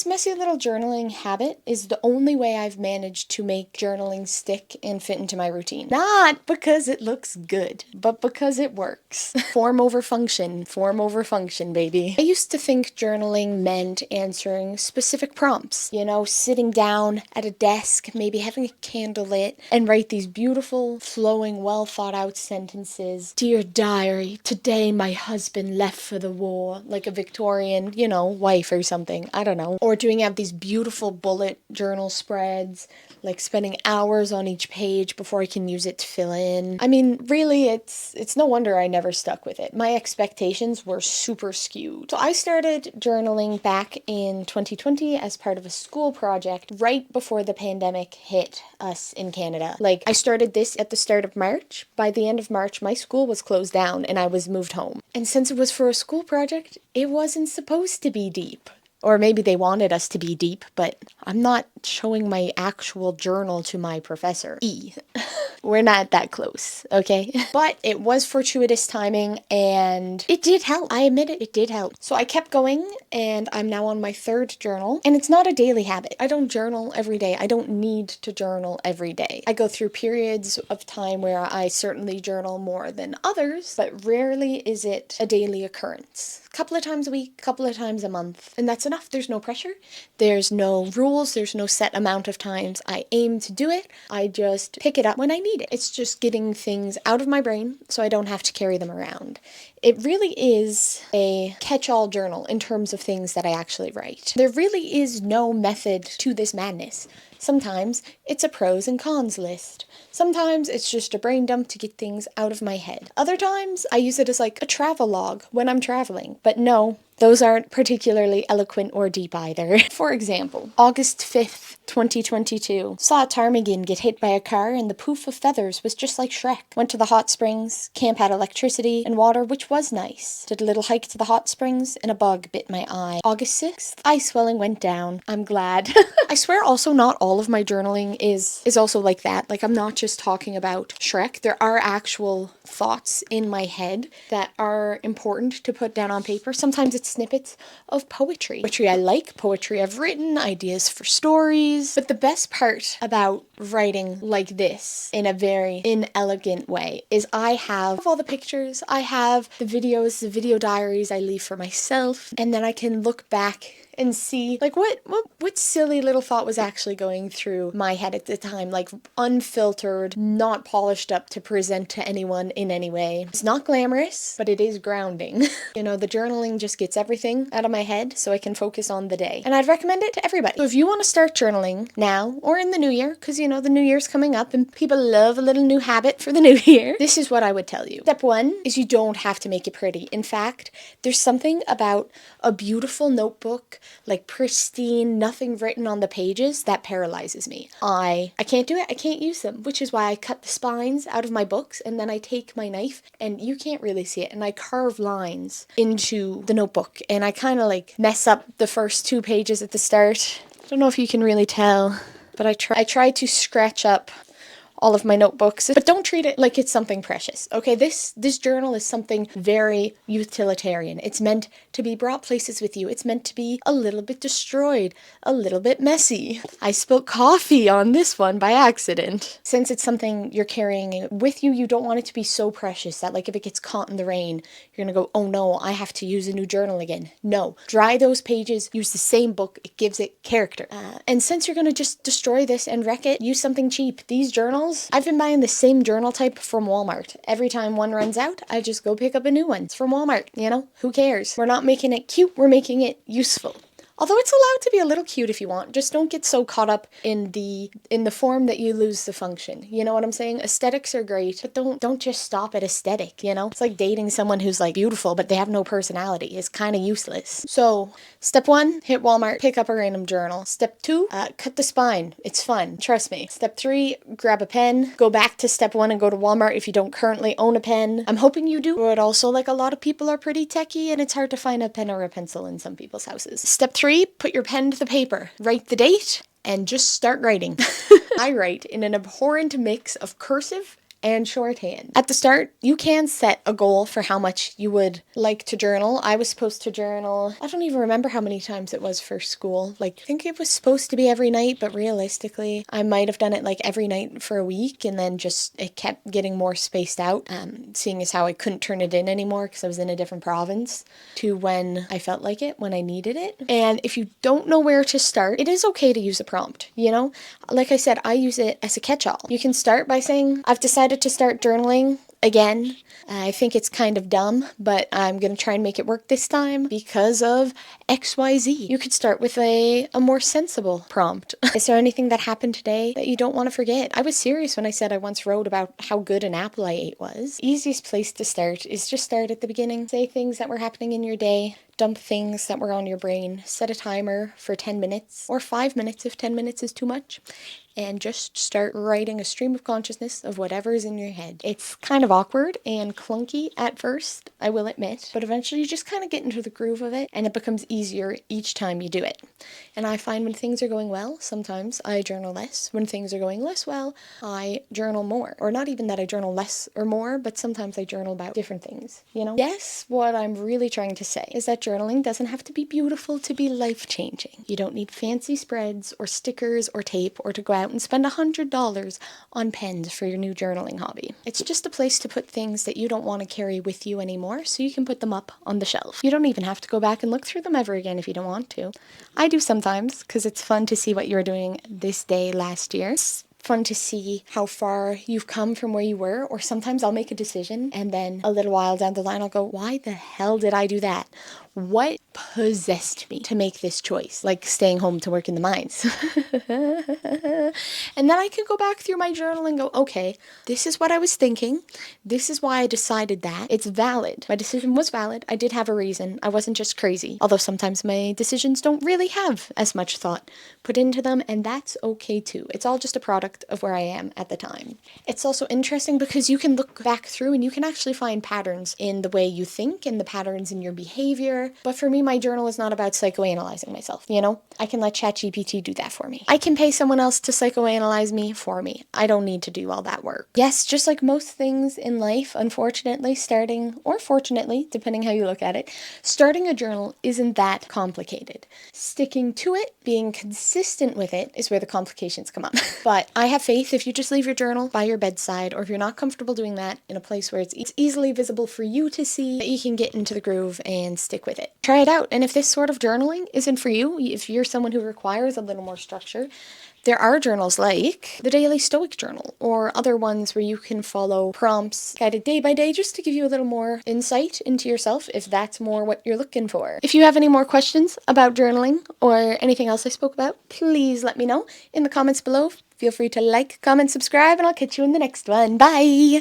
This messy little journaling habit is the only way I've managed to make journaling stick and fit into my routine. Not because it looks good, but because it works. Form over function, baby. I used to think journaling meant answering specific prompts, sitting down at a desk, maybe having a candle lit, and write these beautiful, flowing, well thought out sentences. Dear diary, today my husband left for the war, like a Victorian, wife or something. I don't know. Or doing out these beautiful bullet journal spreads, like spending hours on each page before I can use it to fill in. I mean, really, it's no wonder I never stuck with it. My expectations were super skewed. So I started journaling back in 2020 as part of a school project right before the pandemic hit us in Canada. Like, I started this at the start of March. By the end of March, my school was closed down and I was moved home. And since it was for a school project, it wasn't supposed to be deep. Or maybe they wanted us to be deep, but I'm not showing my actual journal to my professor. We're not that close, okay? But it was fortuitous timing and it did help. I admit it did help. So I kept going and I'm now on my third journal. And it's not a daily habit. I don't journal every day. I don't need to journal every day. I go through periods of time where I certainly journal more than others, but rarely is it a daily occurrence. A couple of times a week, a couple of times a month, and that's enough. There's no pressure. There's no rules. There's no set amount of times I aim to do it. I just pick it up when I need it. It's just getting things out of my brain so I don't have to carry them around. It really is a catch-all journal in terms of things that I actually write. There really is no method to this madness. Sometimes it's a pros and cons list. Sometimes it's just a brain dump to get things out of my head. Other times I use it as like a travel log when I'm traveling. But no, those aren't particularly eloquent or deep either. For example, August 5th, 2022. Saw a ptarmigan get hit by a car and the poof of feathers was just like Shrek. Went to the hot springs, camp had electricity and water, which was nice. Did a little hike to the hot springs and a bug bit my eye. August 6th, ice swelling went down. I'm glad. I swear also not all of my journaling is also like that. Like, I'm not just talking about Shrek. There are actual thoughts in my head that are important to put down on paper. Sometimes it's snippets of poetry. I like poetry. I've written ideas for stories. But the best part about writing like this in a very inelegant way is I have all the pictures, I have the videos, the video diaries I leave for myself, and then I can look back and see like what silly little thought was actually going through my head at the time, like unfiltered, not polished up to present to anyone in any way. It's not glamorous, but it is grounding. The journaling just gets everything out of my head so I can focus on the day. And I'd recommend it to everybody. So if you want to start journaling now or in the new year, because the new year's coming up and people love a little new habit for the new year, this is what I would tell you. Step 1 is you don't have to make it pretty. In fact, there's something about a beautiful notebook, like pristine, nothing written on the pages, that paralyzes me. I can't do it. I can't use them, which is why I cut the spines out of my books and then I take my knife, and you can't really see it, and I carve lines into the notebook, and I kind of like mess up the first 2 pages at the start. I don't know if you can really tell, but I try to scratch up all of my notebooks, but don't treat it like it's something precious, okay? This journal is something very utilitarian. It's meant to be brought places with you. It's meant to be a little bit destroyed, a little bit messy. I spilled coffee on this one by accident. Since it's something you're carrying with you, you don't want it to be so precious that like if it gets caught in the rain, you're gonna go, oh no, I have to use a new journal again. No, dry those pages, use the same book, it gives it character. And since you're gonna just destroy this and wreck it, use something cheap. These journals, I've been buying the same journal type from Walmart. Every time one runs out, I just go pick up a new one. It's from Walmart, who cares? We're not making it cute, we're making it useful. Although it's allowed to be a little cute if you want. Just don't get so caught up in the form that you lose the function. You know what I'm saying? Aesthetics are great, but don't just stop at aesthetic, It's like dating someone who's like beautiful, but they have no personality. It's kind of useless. So, step 1, hit Walmart, pick up a random journal. Step 2, cut the spine. It's fun. Trust me. Step 3, grab a pen. Go back to step 1 and go to Walmart if you don't currently own a pen. I'm hoping you do, but also like a lot of people are pretty techie and it's hard to find a pen or a pencil in some people's houses. Step 3, put your pen to the paper, write the date, and just start writing. I write in an abhorrent mix of cursive and shorthand. At the start, you can set a goal for how much you would like to journal. I was supposed to journal, I don't even remember how many times it was for school. Like, I think it was supposed to be every night, but realistically, I might have done it like every night for a week, and then just it kept getting more spaced out, seeing as how I couldn't turn it in anymore because I was in a different province, to when I felt like it, when I needed it. And if you don't know where to start, it is okay to use a prompt, you know? Like I said, I use it as a catch-all. You can start by saying, I've decided to start journaling again. I think it's kind of dumb, but I'm going to try and make it work this time because of XYZ. You could start with a more sensible prompt. Is there anything that happened today that you don't want to forget? I was serious when I said I once wrote about how good an apple I ate was. Easiest place to start is just start at the beginning. Say things that were happening in your day. Dump things that were on your brain. Set a timer for 10 minutes or 5 minutes if 10 minutes is too much. And just start writing a stream of consciousness of whatever is in your head. It's kind of awkward and clunky at first, I will admit, but eventually you just kind of get into the groove of it, and it becomes easier each time you do it. And I find when things are going well, sometimes I journal less. When things are going less well, I journal more. Or not even that I journal less or more, but sometimes I journal about different things, you know? Yes, what I'm really trying to say is that journaling doesn't have to be beautiful to be life-changing. You don't need fancy spreads or stickers or tape or to go out and spend $100 on pens for your new journaling hobby. It's just a place to put things that you don't want to carry with you anymore, so you can put them up on the shelf. You don't even have to go back and look through them ever again if you don't want to. I do sometimes, because it's fun to see what you were doing this day last year. It's fun to see how far you've come from where you were, or sometimes I'll make a decision and then a little while down the line I'll go, why the hell did I do that? What possessed me to make this choice? Like staying home to work in the mines. And then I can go back through my journal and go, okay, this is what I was thinking. This is why I decided that. It's valid. My decision was valid. I did have a reason. I wasn't just crazy. Although sometimes my decisions don't really have as much thought put into them, and that's okay too. It's all just a product of where I am at the time. It's also interesting because you can look back through and you can actually find patterns in the way you think and the patterns in your behavior. But for me, my journal is not about psychoanalyzing myself, you know? I can let ChatGPT do that for me. I can pay someone else to psychoanalyze me for me. I don't need to do all that work. Yes, just like most things in life, unfortunately, starting, or fortunately, depending how you look at it, starting a journal isn't that complicated. Sticking to it, being consistent with it, is where the complications come up. But I have faith if you just leave your journal by your bedside, or if you're not comfortable doing that, in a place where it's easily visible for you to see, that you can get into the groove and stick with it. Try it out, and if this sort of journaling isn't for you, if you're someone who requires a little more structure, there are journals like the Daily Stoic Journal or other ones where you can follow prompts guided day by day just to give you a little more insight into yourself if that's more what you're looking for. If you have any more questions about journaling or anything else I spoke about, please let me know in the comments below. Feel free to like, comment, subscribe, and I'll catch you in the next one. Bye!